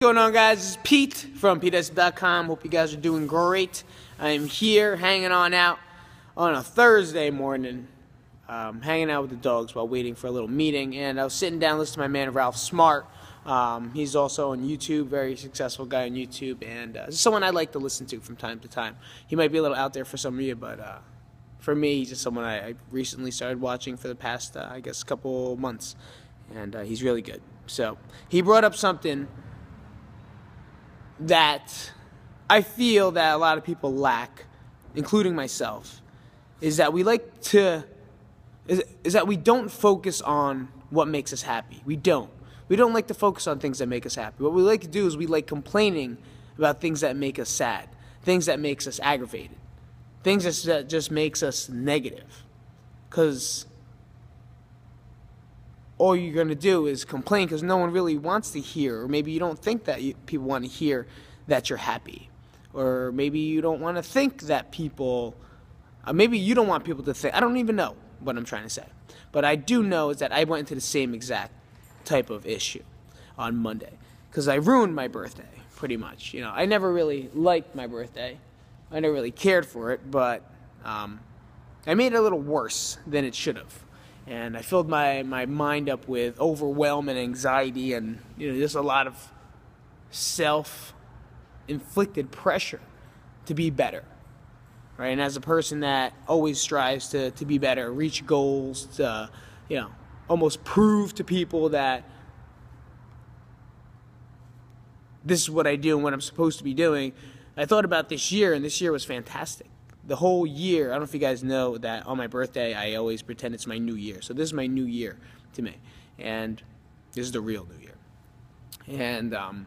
What's going on, guys? This is Pete from PeteS.com. Hope you guys are doing great. I'm here hanging on out on a Thursday morning, hanging out with the dogs while waiting for a little meeting. And I was sitting down listening to my man Ralph Smart. He's also on YouTube, very successful guy on YouTube, and someone I like to listen to from time to time. He might be a little out there for some of you, but for me, he's just someone I recently started watching for the past, I guess, couple months, and he's really good. So he brought up something that I feel that a lot of people lack, including myself, is that we like to is that we don't focus on what makes us happy. We don't like to focus on things that make us happy. What we like to do is we like complaining about things that make us sad, things that makes us aggravated, things that just makes us negative. Because all you're going to do is complain because no one really wants to hear, or maybe you don't think that people want to hear that you're happy, or maybe you don't want to think that people, maybe you don't want people to think. I don't even know what I'm trying to say, but I do know is that I went into the same exact type of issue on Monday because I ruined my birthday pretty much. You know, I never really liked my birthday. I never really cared for it, but I made it a little worse than it should have. And I filled my mind up with overwhelm and anxiety and, just a lot of self-inflicted pressure to be better, right? And as a person that always strives to be better, reach goals, to, almost prove to people that this is what I do and what I'm supposed to be doing, I thought about this year, and this year was fantastic. The whole year, I don't know if you guys know that on my birthday, I always pretend it's my new year. So this is my new year to me. And this is the real new year. And I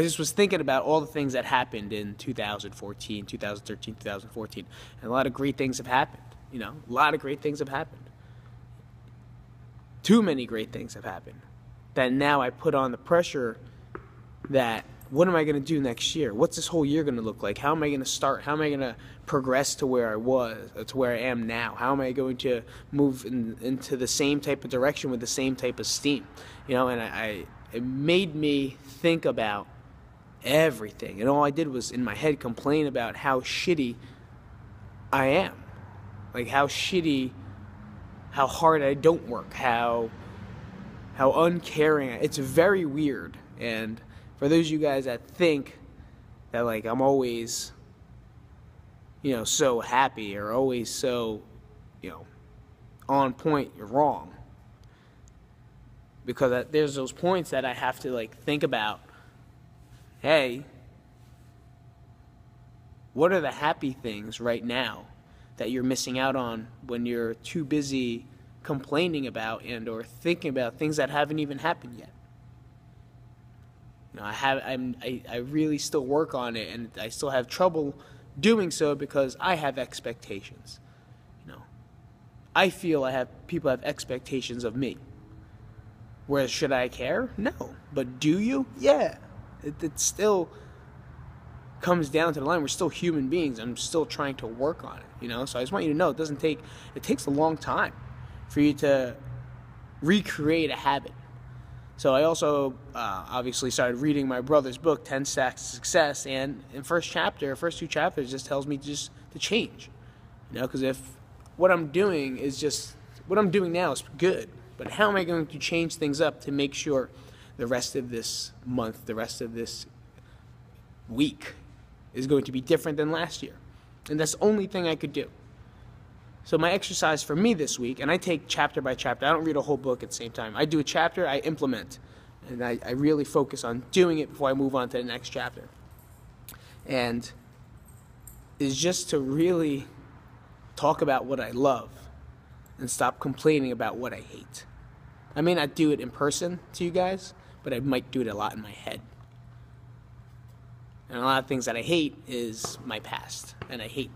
just was thinking about all the things that happened in 2014, 2013, 2014. And a lot of great things have happened. A lot of great things have happened. Too many great things have happened. That now I put on the pressure that, what am I going to do next year? What's this whole year going to look like? How am I going to start? How am I going to progress to where I was, to where I am now? How am I going to move into the same type of direction with the same type of steam? And it made me think about everything. And all I did was, in my head, complain about how shitty I am. Like, how hard I don't work, how uncaring. It's very weird. And for those of you guys that think that, like, I'm always, so happy or always so, on point, you're wrong. Because there's those points that I have to, think about, hey, what are the happy things right now that you're missing out on when you're too busy complaining about and or thinking about things that haven't even happened yet? I really still work on it, and I still have trouble doing so because I have expectations. I feel people have expectations of me. Whereas, should I care? No. But do you? Yeah. It still comes down to the line. We're still human beings. I'm still trying to work on it. So I just want you to know it takes a long time for you to recreate a habit. So I also obviously started reading my brother's book, 10 Stacks to Success, and in first two chapters just tells me just to change. Because if what I'm doing now is good, but how am I going to change things up to make sure the rest of this month, the rest of this week is going to be different than last year? And that's the only thing I could do. So my exercise for me this week, and I take chapter by chapter. I don't read a whole book at the same time. I do a chapter, I implement, and I really focus on doing it before I move on to the next chapter. And is just to really talk about what I love and stop complaining about what I hate. I may not do it in person to you guys, but I might do it a lot in my head. And a lot of things that I hate is my past, and I hate,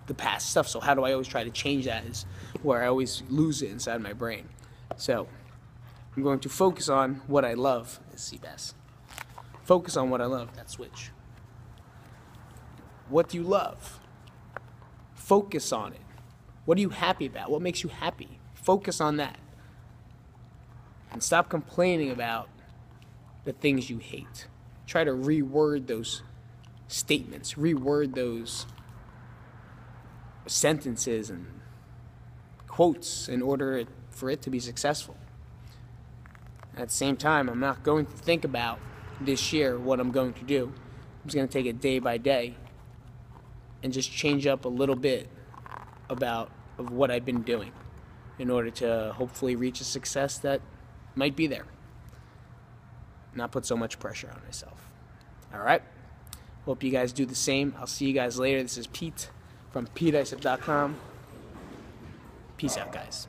the past stuff. So how do I always try to change that is where I always lose it inside my brain. So I'm going to focus on what I love. Let's see, best. Focus on what I love. That switch. What do you love? Focus on it. What are you happy about? What makes you happy? Focus on that. And stop complaining about the things you hate. Try to reword those statements, reword those sentences and quotes in order for it to be successful. At the same time, I'm not going to think about this year what I'm going to do. I'm just going to take it day by day and just change up a little bit of what I've been doing in order to hopefully reach a success that might be there. Not put so much pressure on myself. All right? Hope you guys do the same. I'll see you guys later. This is Pete from PeteIsop.com. Peace out, guys.